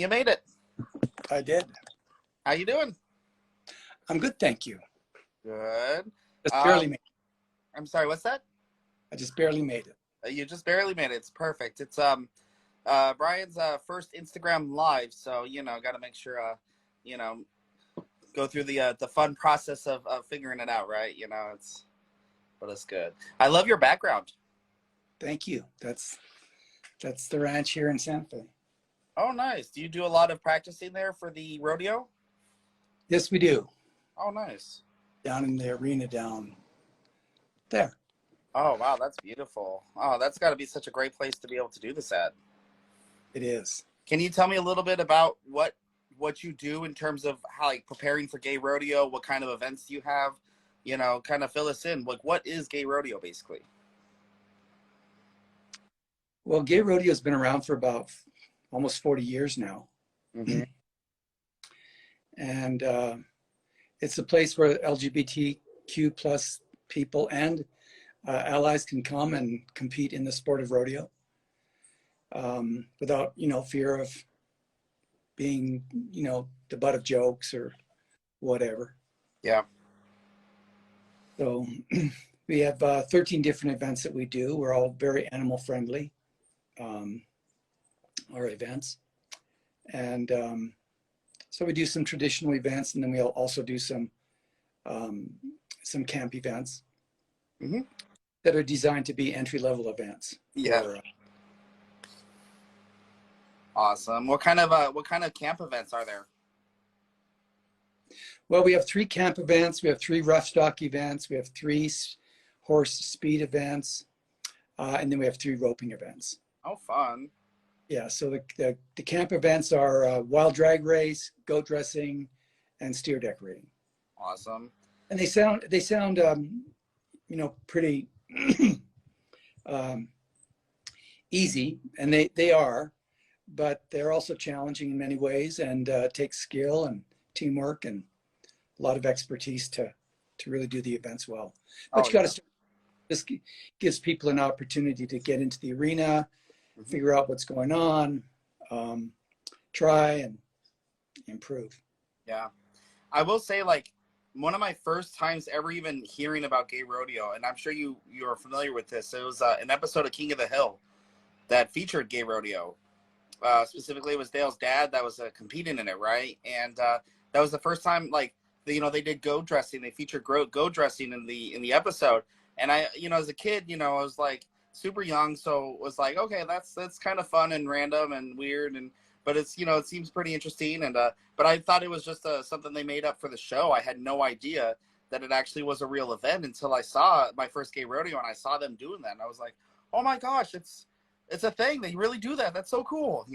made it. I did. How you doing? I'm good, thank you. Good. Just barely made it. I'm sorry, what's that? I just barely made it. You just barely made it. It's perfect. It's Brian's first Instagram live, so got to make sure go through the fun process of figuring it out, right? But it's good. I love your background. Thank you. That's the ranch here in Santa Fe. Oh, nice. Do you do a lot of practicing there for the rodeo? Yes, we do. Oh, nice. Down in the arena down there. Oh, wow, that's beautiful. Oh, that's got to be such a great place to be able to do this at. It is. Can you tell me a little bit about what you do in terms of how, like, preparing for gay rodeo? What kind of events do you have? Kind of fill us in. Like, what is gay rodeo, basically? Well, gay rodeo has been around for about almost 40 years now. Mm-hmm. And it's a place where LGBTQ plus people and allies can come and compete in the sport of rodeo without, fear of being, the butt of jokes or whatever. Yeah. So we have 13 different events that we do. We're all very animal friendly, our events. And so we do some traditional events, and then we'll also do some camp events that are designed to be entry-level events. Yeah. Awesome. What kind of camp events are there? Well, we have 3 camp events. We have 3 rough stock events. We have 3 horse speed events, and then we have 3 roping events. Oh, fun. Yeah, so the camp events are wild drag race, goat dressing, and steer decorating. Awesome. And they sound pretty easy, and they are, but they're also challenging in many ways, and take skill and teamwork and a lot of expertise to really do the events well. But you got to start. This gives people an opportunity to get into the arena, figure out what's going on, try and improve. Yeah. I will say, like, one of my first times ever even hearing about gay rodeo, and I'm sure you are familiar with this, it was an episode of King of the Hill that featured gay rodeo. Specifically, it was Dale's dad that was competing in it, right? And that was the first time, like, they did goat dressing. They featured goat dressing in the episode. And I, as a kid, I was like super young, so it was like, okay, that's kind of fun and random and weird, but it's it seems pretty interesting. And but I thought it was just something they made up for the show. I had no idea that it actually was a real event until I saw my first gay rodeo and I saw them doing that, and I was like, oh my gosh, it's a thing. They really do that. That's so cool,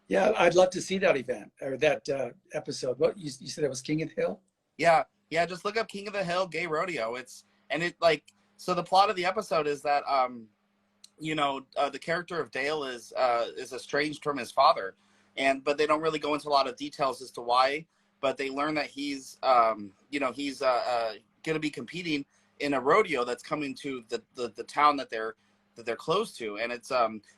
Yeah, I'd love to see that event or that episode. What you said it was King of the Hill? Yeah, just look up King of the Hill Gay Rodeo. So the plot of the episode is that the character of Dale is estranged from his father, but they don't really go into a lot of details as to why. But they learn that he's going to be competing in a rodeo that's coming to the town that they're close to, and it's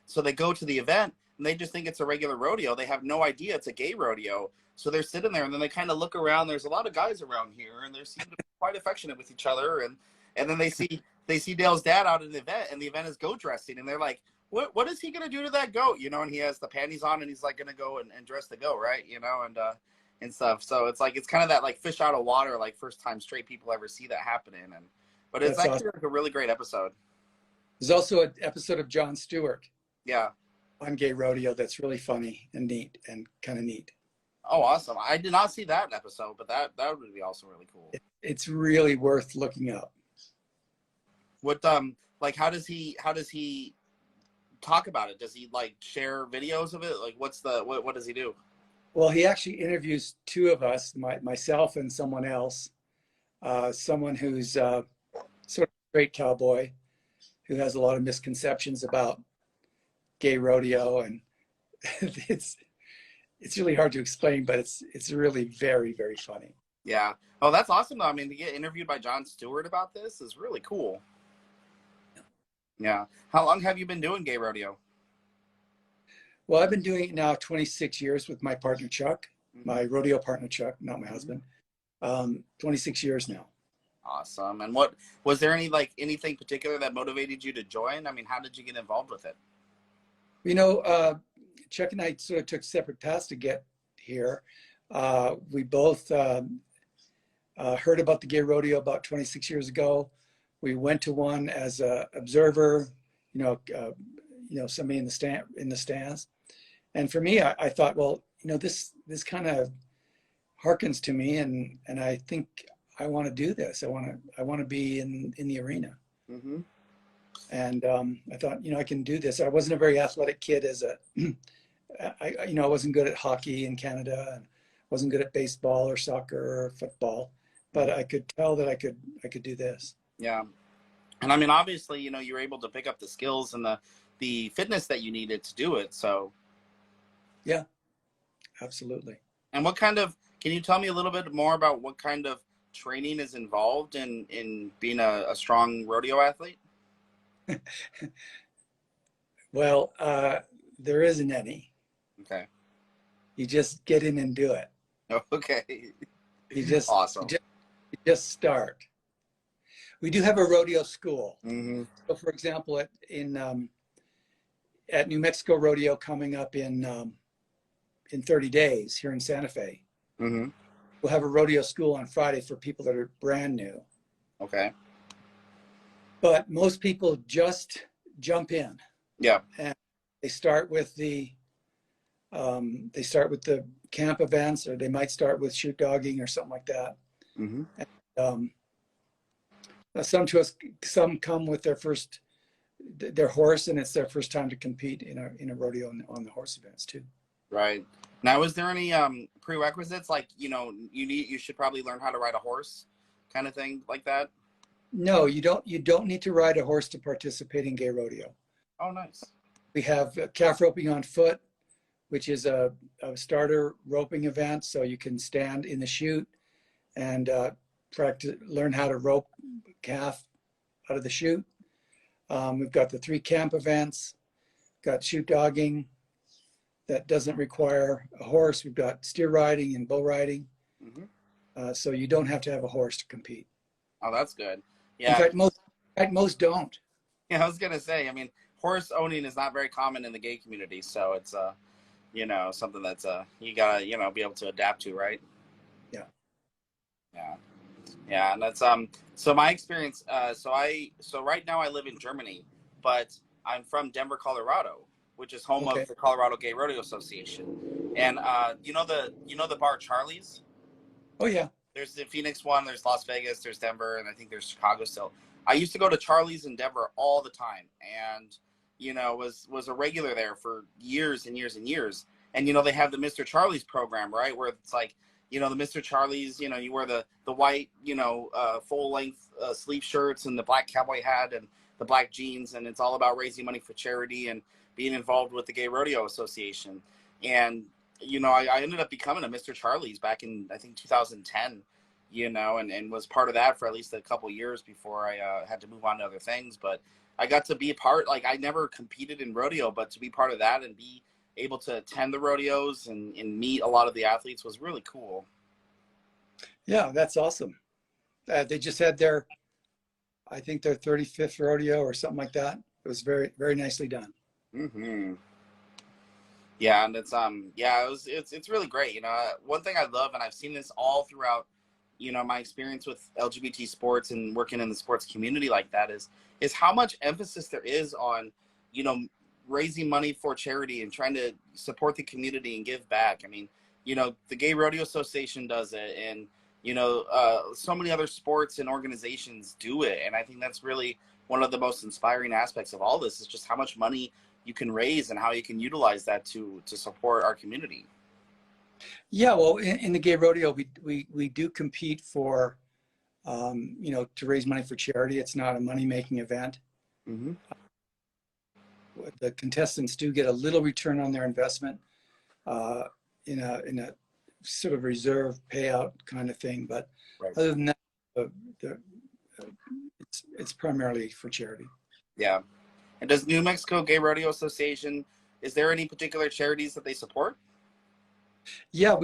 so they go to the event and they just think it's a regular rodeo. They have no idea it's a gay rodeo. So they're sitting there and then they kind of look around. There's a lot of guys around here, and they seem to be quite affectionate with each other, and then they see Dale's dad out at the event, and the event is goat dressing, and they're like, what is he gonna do to that goat? And he has the panties on, and he's like gonna go and dress the goat, right? And stuff. So it's like, it's kind of that like fish out of water, like first time straight people ever see that happening. But it's That's actually awesome. like a really great episode. There's also an episode of Jon Stewart. Yeah. On gay rodeo that's really funny and neat and kind of neat. Oh, awesome. I did not see that episode, but that would be also really cool. It's really worth looking up. What like how does he talk about it? Does he like share videos of it? Like what does he do? Well, he actually interviews 2 of us, myself and someone else, someone who's sort of a straight cowboy who has a lot of misconceptions about gay rodeo, and it's really hard to explain, but it's really very, very funny. Yeah. Oh, that's awesome though. I mean, to get interviewed by Jon Stewart about this is really cool. Yeah. How long have you been doing gay rodeo? Well, I've been doing it now 26 years with my partner, Chuck, my rodeo partner, Chuck, not my husband. 26 years now. Awesome. And what was there anything particular that motivated you to join? I mean, how did you get involved with it? You know, Chuck and I sort of took separate paths to get here. We both heard about the gay rodeo about 26 years ago. We went to one as an observer, somebody in the stands. And for me, I thought, well, this kind of harkens to me, and I think I want to do this. I want to be in the arena. Mm-hmm. And I thought, I can do this. I wasn't a very athletic kid I wasn't good at hockey in Canada, and wasn't good at baseball or soccer or football, but I could tell that I could do this. Yeah. And I mean, obviously, you were able to pick up the skills and the fitness that you needed to do it. So. Yeah, absolutely. And can you tell me a little bit more about what kind of training is involved in being a strong rodeo athlete? Well, there isn't any. Okay. You just get in and do it. Okay. You just awesome. You just start. We do have a rodeo school. Mm-hmm. So, for example, at New Mexico Rodeo coming up in 30 days here in Santa Fe, mm-hmm. we'll have a rodeo school on Friday for people that are brand new. Okay. But most people just jump in. Yeah. And they start with the camp events, or they might start with shoot dogging or something like that. Mm-hmm. And, some come with their horse, and it's their first time to compete in a rodeo on the horse events too. Right. Now, is there any prerequisites, like you should probably learn how to ride a horse, kind of thing like that? No, you don't need to ride a horse to participate in gay rodeo. Oh, nice. We have calf roping on foot, which is a starter roping event, so you can stand in the chute and learn how to rope calf out of the chute. We've got the 3 camp events, got shoot dogging that doesn't require a horse. We've got steer riding and bull riding. Mm-hmm. So you don't have to have a horse to compete. Oh, that's good. Yeah. In fact, most don't. Yeah, I was gonna say. I mean, horse owning is not very common in the gay community, so it's something that's you gotta be able to adapt to, right? Yeah. Yeah, and that's so my experience. So right now I live in Germany, but I'm from Denver, Colorado, which is home of the Colorado Gay Rodeo Association. And you know the bar Charlie's? Oh yeah. There's the Phoenix one, there's Las Vegas, there's Denver, and I think there's Chicago still. I used to go to Charlie's in Denver all the time, and was a regular there for years and years and years. And they have the Mr. Charlie's program, right, where it's like the Mr. Charlie's, you wear the white full length sleeve shirts and the black cowboy hat and the black jeans, and it's all about raising money for charity and being involved with the Gay Rodeo Association. And I ended up becoming a Mr. Charlie's back in, I think, 2010, and was part of that for at least a couple years before I had to move on to other things. But I got to be a part, I never competed in rodeo, but to be part of that and be able to attend the rodeos and meet a lot of the athletes was really cool. Yeah, that's awesome. They just had their 35th rodeo or something like that. It was very, very nicely done. Mm-hmm. Yeah, and it's really great. One thing I love, and I've seen this all throughout, my experience with LGBT sports and working in the sports community like that is how much emphasis there is on, raising money for charity and trying to support the community and give back. I mean, the Gay Rodeo Association does it, and so many other sports and organizations do it. And I think that's really one of the most inspiring aspects of all this is just how much money you can raise and how you can utilize that to support our community. Yeah, well, in the gay rodeo, we do compete for, to raise money for charity. It's not a money-making event. Mm-hmm. The contestants do get a little return on their investment in a sort of reserve payout kind of thing. But right. Other than that, it's primarily for charity. Yeah. And does New Mexico Gay Rodeo Association is there any particular charities that they support? Yeah,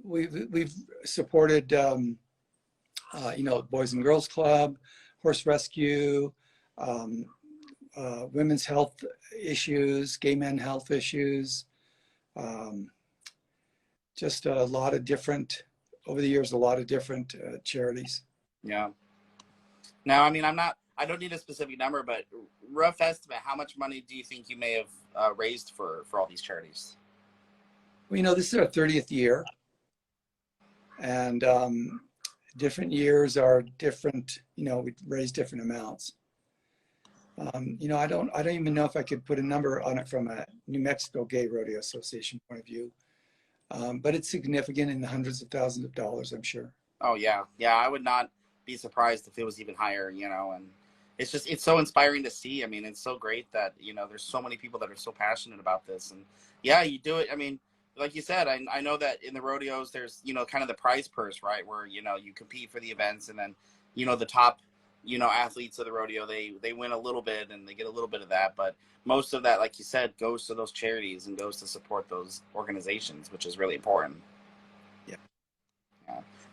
we've supported Boys and Girls Club, Horse Rescue, um, women's health issues, gay men health issues, um, just a lot of different, over the years, a lot of different charities. Yeah. Now, I mean, I don't need a specific number, but rough estimate, how much money do you think you may have raised for all these charities? Well, this is our 30th year, and different years are different, we raise different amounts. I don't even know if I could put a number on it from a New Mexico Gay Rodeo Association point of view, but it's significant in the hundreds of thousands of dollars, I'm sure. Oh yeah, yeah. I would not be surprised if it was even higher. And it's so inspiring to see. I mean, it's so great that there's so many people that are so passionate about this, and yeah, you do it. I mean, like you said, I know that in the rodeos there's kind of the prize purse, right, where you compete for the events, and then the top athletes of the rodeo, they win a little bit and they get a little bit of that, but most of that, like you said, goes to those charities and goes to support those organizations, which is really important. Yeah.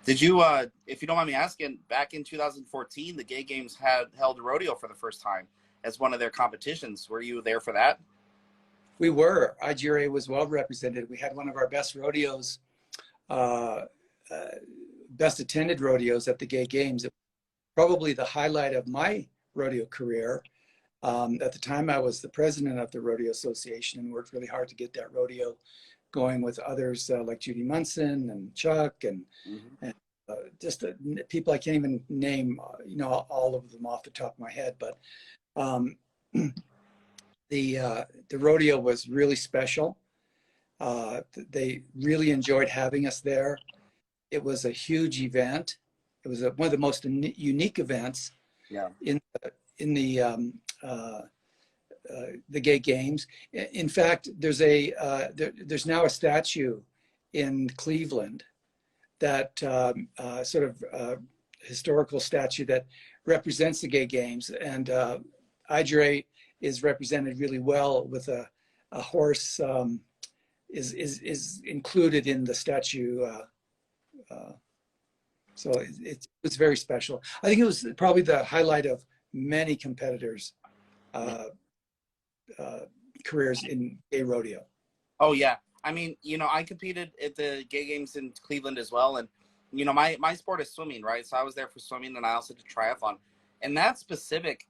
Did you, if you don't mind me asking, back in 2014, the Gay Games had held rodeo for the first time as one of their competitions. Were you there for that? We were. IGRA was well represented. We had one of our best rodeos, best attended rodeos at the Gay Games. Probably the highlight of my rodeo career. At the time, I was the president of the Rodeo Association and worked really hard to get that rodeo going with others like Judy Munson and Chuck and just people I can't even name, all of them off the top of my head. But the rodeo was really special. They really enjoyed having us there. It was a huge event. It was one of the most unique events in the Gay Games. In fact, there's now a statue in Cleveland, that sort of historical statue that represents the Gay Games, and IGRA is represented really well with a horse is included in the statue. So it's very special. I think it was probably the highlight of many competitors' careers in gay rodeo. Oh yeah, I mean, I competed at the Gay Games in Cleveland as well, and my sport is swimming, right? So I was there for swimming, and I also did triathlon. And that specific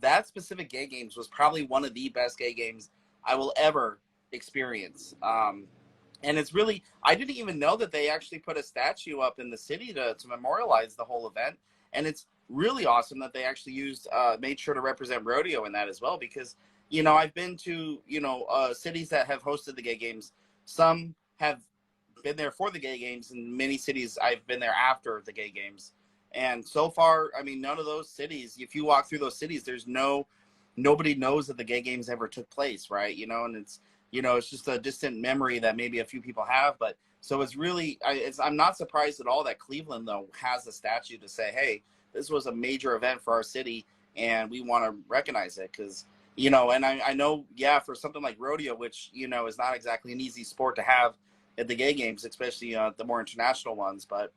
Gay Games was probably one of the best Gay Games I will ever experience. And it's really, I didn't even know that they actually put a statue up in the city to memorialize the whole event. And it's really awesome that they actually made sure to represent rodeo in that as well, because, I've been to, cities that have hosted the Gay Games. Some have been there for the Gay Games, and many cities I've been there after the Gay Games. And so far, I mean, none of those cities, if you walk through those cities, nobody knows that the Gay Games ever took place, right? And it's just a distant memory that maybe a few people have. But so it's really, I'm not surprised at all that Cleveland, though, has a statue to say, hey, this was a major event for our city and we want to recognize it. Because, and I know, for something like rodeo, which, is not exactly an easy sport to have at the Gay Games, especially the more international ones. But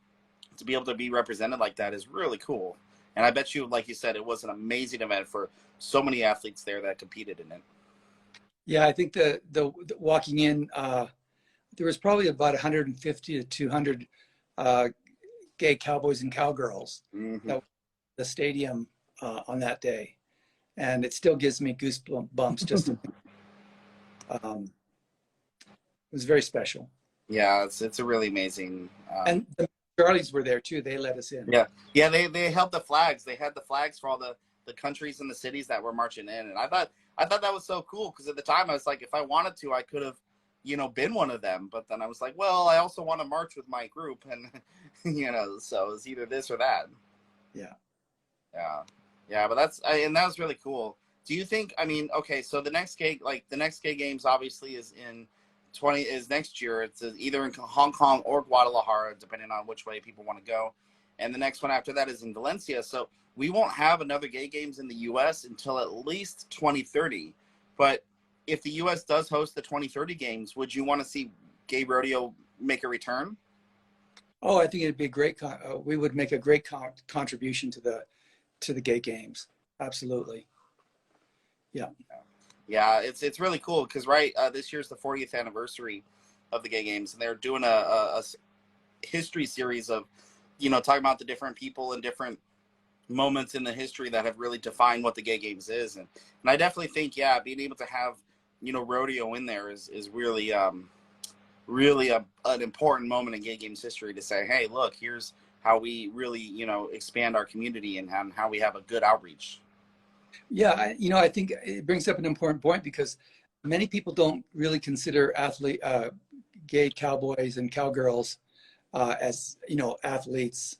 to be able to be represented like that is really cool. And I bet you, like you said, it was an amazing event for so many athletes there that competed in it. Yeah, I think the walking in, there was probably about 150 to 200 gay cowboys and cowgirls that were at the stadium on that day, and it still gives me goosebumps just to think. It was very special. Yeah, it's a really amazing. And the Charlies were there too. They let us in. Yeah. They held the flags. They had the flags for all the countries and the cities that were marching in, and I thought that was so cool, because at the time I was like, if I wanted to, I could have, been one of them. But then I was like, well, I also want to march with my group, and so it's either this or that. Yeah. But that was really cool. Do you think? I mean, okay, so the next Gay Games obviously is next year. It's either in Hong Kong or Guadalajara, depending on which way people want to go. And the next one after that is in Valencia. So we won't have another Gay Games in the U.S. until at least 2030. But if the U.S. does host the 2030 games, would you want to see gay rodeo make a return? Oh, I think it'd be a great. We would make a great contribution to the gay games. Absolutely. Yeah. Yeah, it's really cool because this year's the 40th anniversary of the gay games, and they're doing a history series of, talking about the different people and different moments in the history that have really defined what the gay games is. And I definitely think, yeah, being able to have, rodeo in there is really, really an important moment in gay games history to say, hey, look, here's how we really, expand our community and how we have a good outreach. Yeah, I think it brings up an important point because many people don't really consider gay cowboys and cowgirls as athletes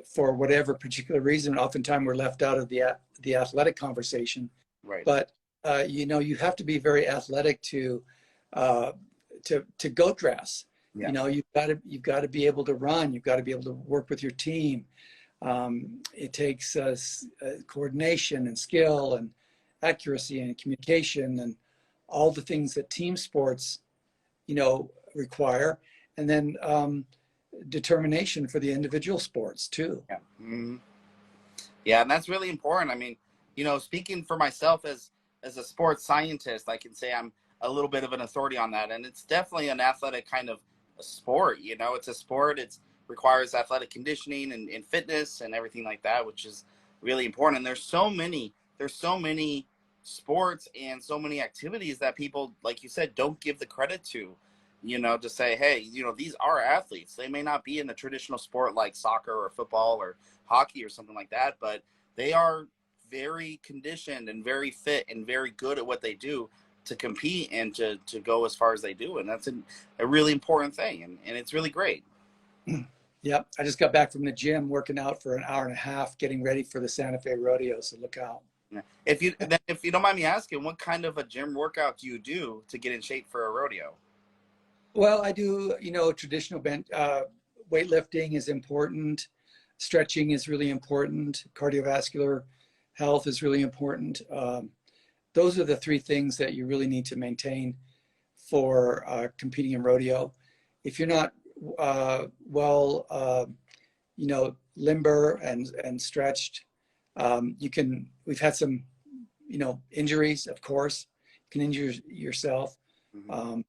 for whatever particular reason. Oftentimes we're left out of the athletic conversation. Right. But you have to be very athletic to goat dress. Yeah. You've got to be able to run. You've got to be able to work with your team. It takes coordination and skill and accuracy and communication and all the things that team sports, require, and then determination for the individual sports too. Yeah. Mm-hmm. Yeah, and that's really important. I mean, speaking for myself as a sports scientist, I can say I'm a little bit of an authority on that, and it's definitely an athletic kind of a sport. It's a sport. It requires athletic conditioning and fitness and everything like that, which is really important. And there's so many sports and so many activities that people, like you said, don't give the credit to. To say, hey, these are athletes. They may not be in a traditional sport like soccer or football or hockey or something like that, but they are very conditioned and very fit and very good at what they do to compete and to go as far as they do. And that's a really important thing. And it's really great. Yep. I just got back from the gym working out for an hour and a half, getting ready for the Santa Fe Rodeo. So look out. Yeah. If you don't mind me asking, what kind of a gym workout do you do to get in shape for a rodeo? Well, I do, traditional weightlifting is important. Stretching is really important. Cardiovascular health is really important. Those are the three things that you really need to maintain for competing in rodeo. If you're not limber and stretched, we've had some, injuries, of course. You can injure yourself. Mm-hmm.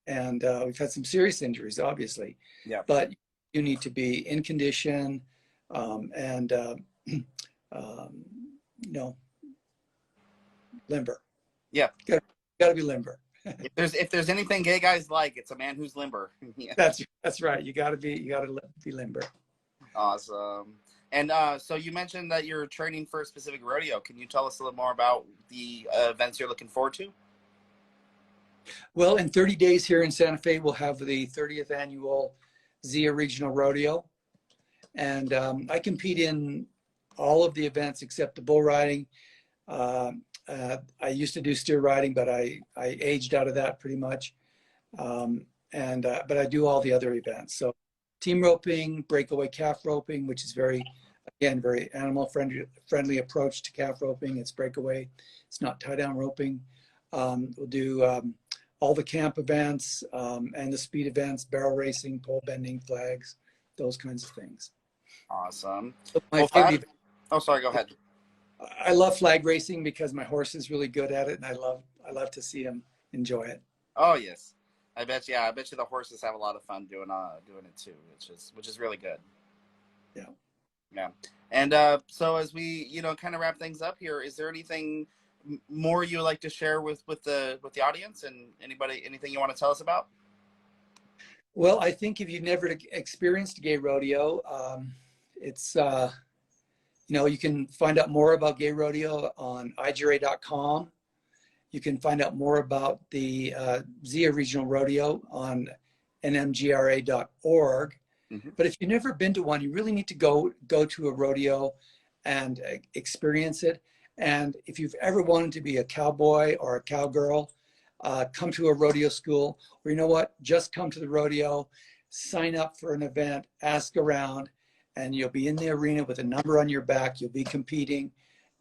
And we've had some serious injuries, obviously. Yeah. But you need to be in condition and limber. Yeah. Got to be limber. If there's anything gay guys like, it's a man who's limber. Yeah. That's right. You got to be limber. Awesome. And so you mentioned that you're training for a specific rodeo. Can you tell us a little more about the events you're looking forward to? Well, in 30 days here in Santa Fe, we'll have the 30th annual Zia Regional Rodeo. And I compete in all of the events except the bull riding. I used to do steer riding, but I aged out of that pretty much. But I do all the other events. So team roping, breakaway calf roping, which is very animal friendly approach to calf roping. It's breakaway. It's not tie down roping. We'll do all the camp events and the speed events, barrel racing, pole bending, flags, those kinds of things. Awesome. So sorry, go ahead. I love flag racing because my horse is really good at it, and I love to see him enjoy it. Oh yes, I bet you the horses have a lot of fun doing it too, which is really good. Yeah. And so as we kind of wrap things up here, is there anything more you would like to share with the audience and anything you want to tell us about? Well, I think if you've never experienced gay rodeo, it's you can find out more about gay rodeo on IGRA.com. You can find out more about the Zia Regional Rodeo on nmgra.org. Mm-hmm. But if you've never been to one, you really need to go to a rodeo and experience it. And if you've ever wanted to be a cowboy or a cowgirl, come to a rodeo school, or just come to the rodeo, sign up for an event, ask around, and you'll be in the arena with a number on your back. You'll be competing,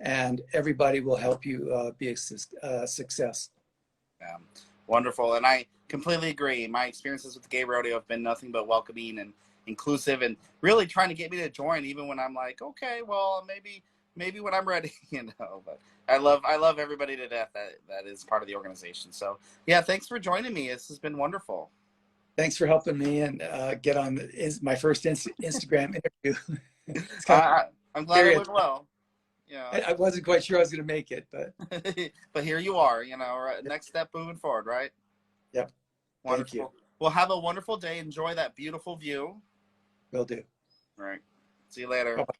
and everybody will help you be a success. Wonderful. And I completely agree. My experiences with the gay rodeo have been nothing but welcoming and inclusive, and really trying to get me to join, even when I'm like, okay, well, maybe when I'm ready, But I love everybody to death that is part of the organization. So yeah, thanks for joining me. This has been wonderful. Thanks for helping me and get on my first Instagram interview. It's kind of I'm glad it scary. went well. Yeah. I wasn't quite sure I was going to make it, but But here you are, right, next step moving forward, right? yep. Thank you. Wonderful. Well, have a wonderful day. Enjoy that beautiful view. Will do. All right. See you later. Bye-bye.